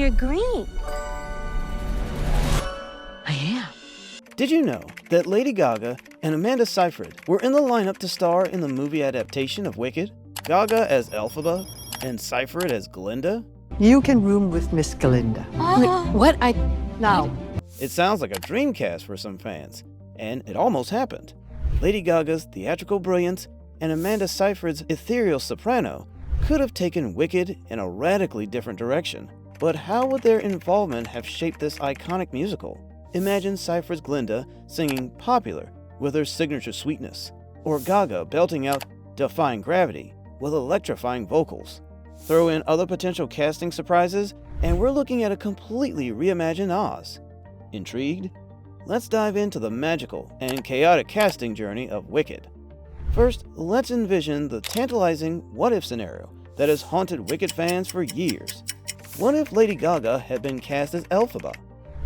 you're green. I am. Did you know that Lady Gaga and Amanda Seyfried were in the lineup to star in the movie adaptation of Wicked? Gaga as Elphaba and Seyfried as Glinda? You can room with Miss Glinda. What? Now. It sounds like a dream cast for some fans, and it almost happened. Lady Gaga's theatrical brilliance and Amanda Seyfried's ethereal soprano could have taken Wicked in a radically different direction. But how would their involvement have shaped this iconic musical? Imagine Seyfried's Glinda singing Popular with her signature sweetness, or Gaga belting out Defying Gravity with electrifying vocals. Throw in other potential casting surprises, and we're looking at a completely reimagined Oz. Intrigued? Let's dive into the magical and chaotic casting journey of Wicked. First, let's envision the tantalizing what-if scenario that has haunted Wicked fans for years. What if Lady Gaga had been cast as Elphaba?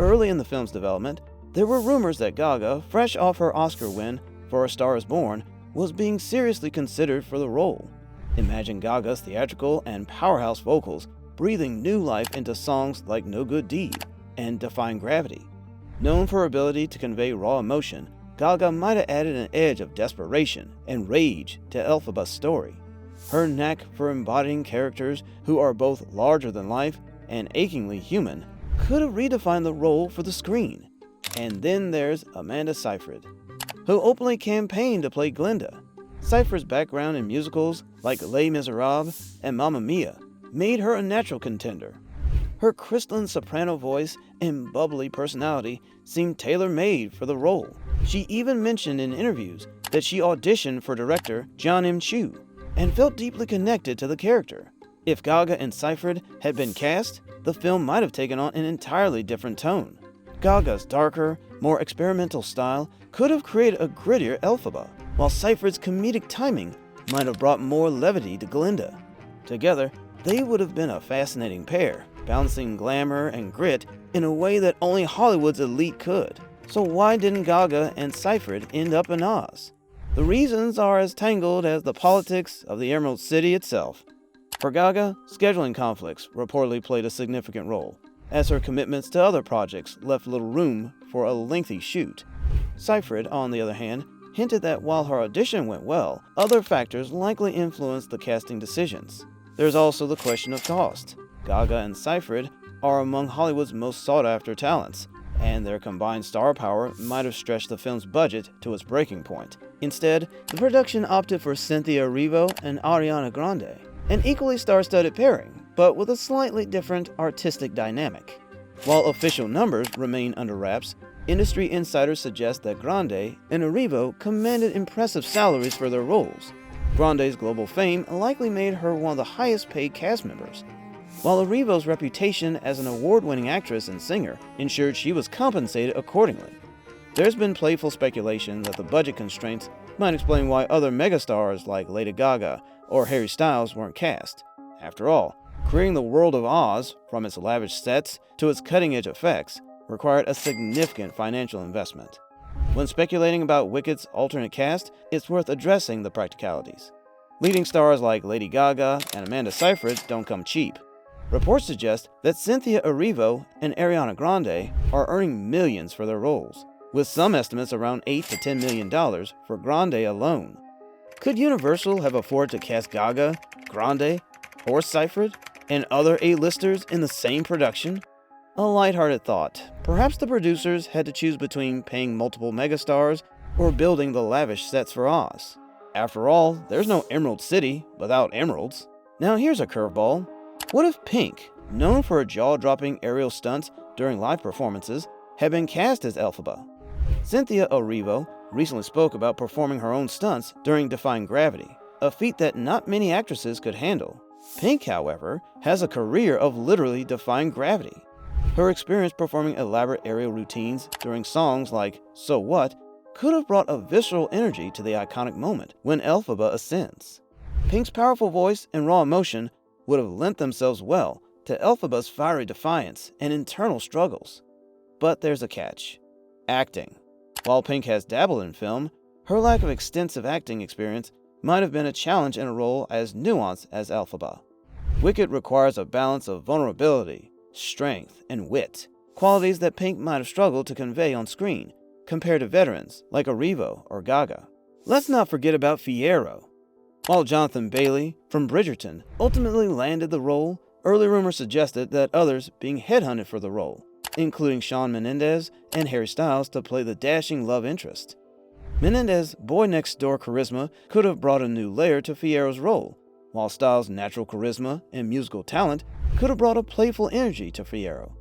Early in the film's development, there were rumors that Gaga, fresh off her Oscar win for A Star is Born, was being seriously considered for the role. Imagine Gaga's theatrical and powerhouse vocals breathing new life into songs like No Good Deed and Defying Gravity. Known for her ability to convey raw emotion, Gaga might have added an edge of desperation and rage to Elphaba's story. Her knack for embodying characters who are both larger than life and achingly human could have redefined the role for the screen. And then there's Amanda Seyfried, who openly campaigned to play Glinda. Seyfried's background in musicals like Les Miserables and Mamma Mia made her a natural contender. Her crystalline soprano voice and bubbly personality seemed tailor-made for the role. She even mentioned in interviews that she auditioned for director John M. Chu and felt deeply connected to the character. If Gaga and Seyfried had been cast, the film might have taken on an entirely different tone. Gaga's darker, more experimental style could have created a grittier Elphaba, while Seyfried's comedic timing might have brought more levity to Glinda. Together, they would have been a fascinating pair, balancing glamour and grit in a way that only Hollywood's elite could. So why didn't Gaga and Seyfried end up in Oz? The reasons are as tangled as the politics of the Emerald City itself. For Gaga, scheduling conflicts reportedly played a significant role, as her commitments to other projects left little room for a lengthy shoot. Seyfried, on the other hand, hinted that while her audition went well, other factors likely influenced the casting decisions. There's also the question of cost. Gaga and Seyfried are among Hollywood's most sought-after talents, and their combined star power might have stretched the film's budget to its breaking point. Instead, the production opted for Cynthia Erivo and Ariana Grande, an equally star-studded pairing, but with a slightly different artistic dynamic. While official numbers remain under wraps, industry insiders suggest that Grande and Erivo commanded impressive salaries for their roles. Grande's global fame likely made her one of the highest-paid cast members, while Erivo's reputation as an award-winning actress and singer ensured she was compensated accordingly. There's been playful speculation that the budget constraints might explain why other megastars like Lady Gaga or Harry Styles weren't cast. After all, creating the world of Oz, from its lavish sets to its cutting-edge effects, required a significant financial investment. When speculating about Wicked's alternate cast, it's worth addressing the practicalities. Leading stars like Lady Gaga and Amanda Seyfried don't come cheap. Reports suggest that Cynthia Erivo and Ariana Grande are earning millions for their roles, with some estimates around $8 to $10 million for Grande alone. Could Universal have afforded to cast Gaga, Grande, or Seyfried, and other A-listers in the same production? A lighthearted thought. Perhaps the producers had to choose between paying multiple megastars or building the lavish sets for Oz. After all, there's no Emerald City without emeralds. Now here's a curveball. What if Pink, known for her jaw-dropping aerial stunts during live performances, had been cast as Elphaba? Cynthia Erivo recently spoke about performing her own stunts during Defying Gravity, a feat that not many actresses could handle. Pink, however, has a career of literally defying gravity. Her experience performing elaborate aerial routines during songs like So What could have brought a visceral energy to the iconic moment when Elphaba ascends. Pink's powerful voice and raw emotion would have lent themselves well to Elphaba's fiery defiance and internal struggles. But there's a catch. Acting. While Pink has dabbled in film, her lack of extensive acting experience might have been a challenge in a role as nuanced as Elphaba. Wicked requires a balance of vulnerability, strength, and wit, qualities that Pink might have struggled to convey on screen, compared to veterans like Erivo or Gaga. Let's not forget about Fiyero. While Jonathan Bailey from Bridgerton ultimately landed the role, early rumors suggested that others being headhunted for the role, including Shawn Mendez and Harry Styles to play the dashing love interest. Mendez's boy-next-door charisma could have brought a new layer to Fiyero's role, while Styles' natural charisma and musical talent could have brought a playful energy to Fiyero.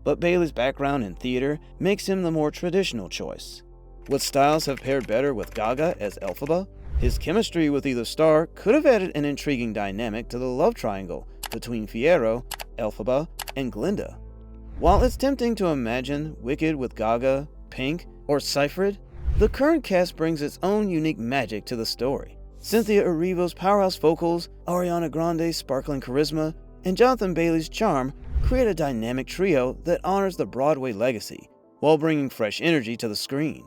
But Bailey's background in theater makes him the more traditional choice. Would Styles have paired better with Gaga as Elphaba? His chemistry with either star could have added an intriguing dynamic to the love triangle between Fiyero, Elphaba, and Glinda. While it's tempting to imagine Wicked with Gaga, Pink, or Seyfried, the current cast brings its own unique magic to the story. Cynthia Erivo's powerhouse vocals, Ariana Grande's sparkling charisma, and Jonathan Bailey's charm create a dynamic trio that honors the Broadway legacy, while bringing fresh energy to the screen.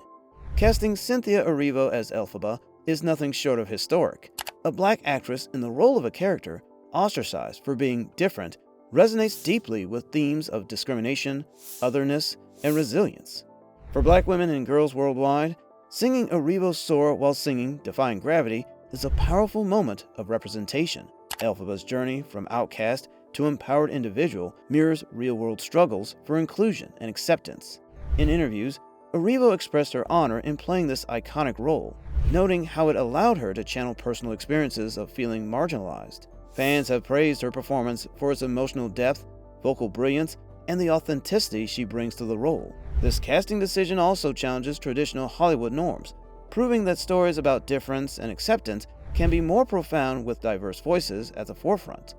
Casting Cynthia Erivo as Elphaba is nothing short of historic. A black actress in the role of a character ostracized for being different resonates deeply with themes of discrimination, otherness, and resilience. For black women and girls worldwide, singing Erivo Soar while singing Defying Gravity is a powerful moment of representation. Elphaba's journey from outcast to empowered individual mirrors real-world struggles for inclusion and acceptance. In interviews, Erivo expressed her honor in playing this iconic role, noting how it allowed her to channel personal experiences of feeling marginalized. Fans have praised her performance for its emotional depth, vocal brilliance, and the authenticity she brings to the role. This casting decision also challenges traditional Hollywood norms, proving that stories about difference and acceptance can be more profound with diverse voices at the forefront.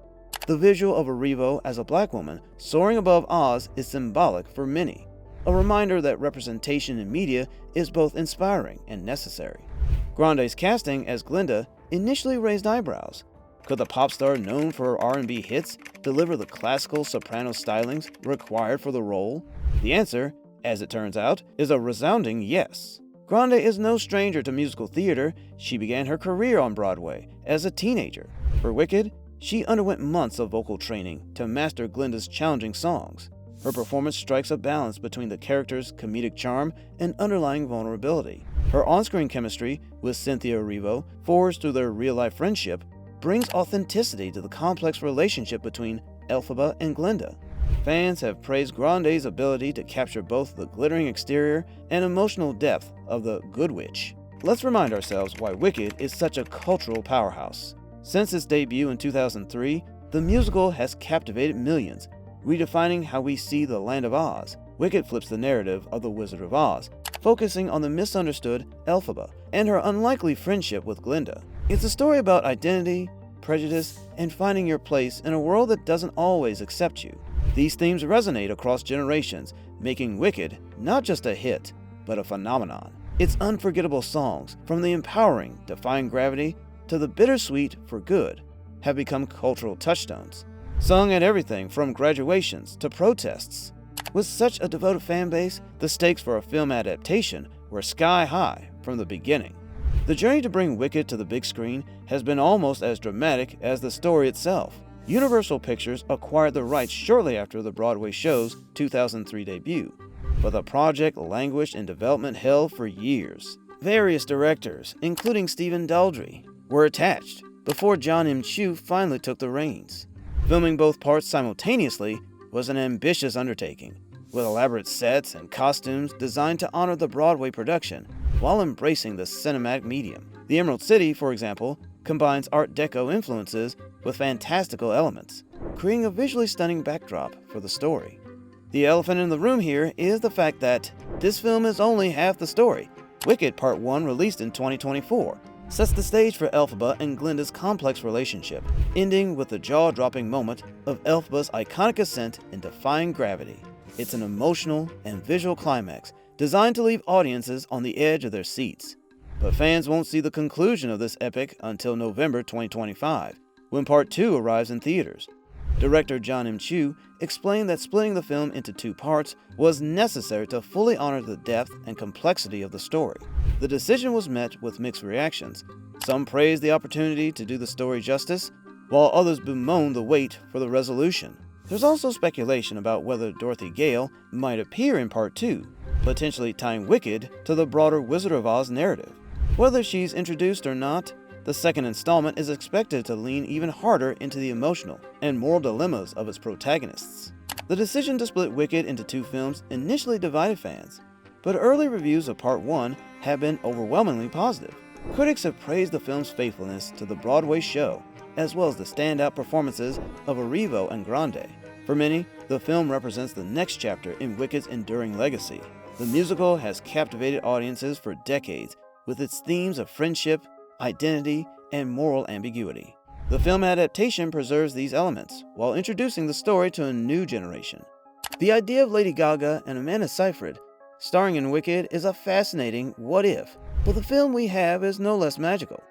The visual of Erivo as a black woman soaring above Oz is symbolic for many, a reminder that representation in media is both inspiring and necessary. Grande's casting as Glinda initially raised eyebrows. Could the pop star known for her R&B hits deliver the classical soprano stylings required for the role? The answer, as it turns out, is a resounding yes. Grande is no stranger to musical theater. She began her career on Broadway as a teenager. For Wicked, she underwent months of vocal training to master Glinda's challenging songs. Her performance strikes a balance between the character's comedic charm and underlying vulnerability. Her on-screen chemistry with Cynthia Erivo, forged through their real-life friendship, brings authenticity to the complex relationship between Elphaba and Glinda. Fans have praised Grande's ability to capture both the glittering exterior and emotional depth of the Good Witch. Let's remind ourselves why Wicked is such a cultural powerhouse. Since its debut in 2003, the musical has captivated millions, redefining how we see the Land of Oz. Wicked flips the narrative of The Wizard of Oz, focusing on the misunderstood Elphaba and her unlikely friendship with Glinda. It's a story about identity, prejudice, and finding your place in a world that doesn't always accept you. These themes resonate across generations, making Wicked not just a hit, but a phenomenon. Its unforgettable songs, from the empowering Defying Gravity to the bittersweet For Good, have become cultural touchstones, sung at everything from graduations to protests. With such a devoted fan base, the stakes for a film adaptation were sky high from the beginning. The journey to bring Wicked to the big screen has been almost as dramatic as the story itself. Universal Pictures acquired the rights shortly after the Broadway show's 2003 debut, but the project languished in development hell for years. Various directors, including Stephen Daldry, were attached before John M. Chu finally took the reins. Filming both parts simultaneously was an ambitious undertaking, with elaborate sets and costumes designed to honor the Broadway production while embracing the cinematic medium. The Emerald City, for example, combines Art Deco influences with fantastical elements, creating a visually stunning backdrop for the story. The elephant in the room here is the fact that this film is only half the story. Wicked Part 1, released in 2024, sets the stage for Elphaba and Glinda's complex relationship, ending with the jaw-dropping moment of Elphaba's iconic ascent in Defying Gravity. It's an emotional and visual climax designed to leave audiences on the edge of their seats. But fans won't see the conclusion of this epic until November 2025, when Part 2 arrives in theaters. Director John M. Chu explained that splitting the film into two parts was necessary to fully honor the depth and complexity of the story. The decision was met with mixed reactions. Some praised the opportunity to do the story justice, while others bemoaned the wait for the resolution. There's also speculation about whether Dorothy Gale might appear in Part 2, potentially tying Wicked to the broader Wizard of Oz narrative. Whether she's introduced or not, the second installment is expected to lean even harder into the emotional and moral dilemmas of its protagonists. The decision to split Wicked into 2 films initially divided fans, but early reviews of Part 1 have been overwhelmingly positive. Critics have praised the film's faithfulness to the Broadway show, as well as the standout performances of Erivo and Grande. For many, the film represents the next chapter in Wicked's enduring legacy. The musical has captivated audiences for decades with its themes of friendship, identity, and moral ambiguity. The film adaptation preserves these elements while introducing the story to a new generation. The idea of Lady Gaga and Amanda Seyfried starring in Wicked is a fascinating what if, but the film we have is no less magical.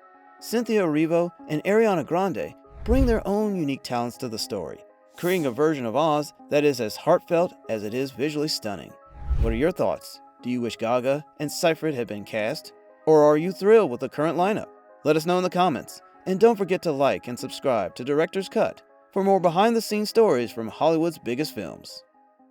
Cynthia Erivo and Ariana Grande bring their own unique talents to the story, creating a version of Oz that is as heartfelt as it is visually stunning. What are your thoughts? Do you wish Gaga and Seyfried had been cast? Or are you thrilled with the current lineup? Let us know in the comments, and don't forget to like and subscribe to Director's Cut for more behind-the-scenes stories from Hollywood's biggest films.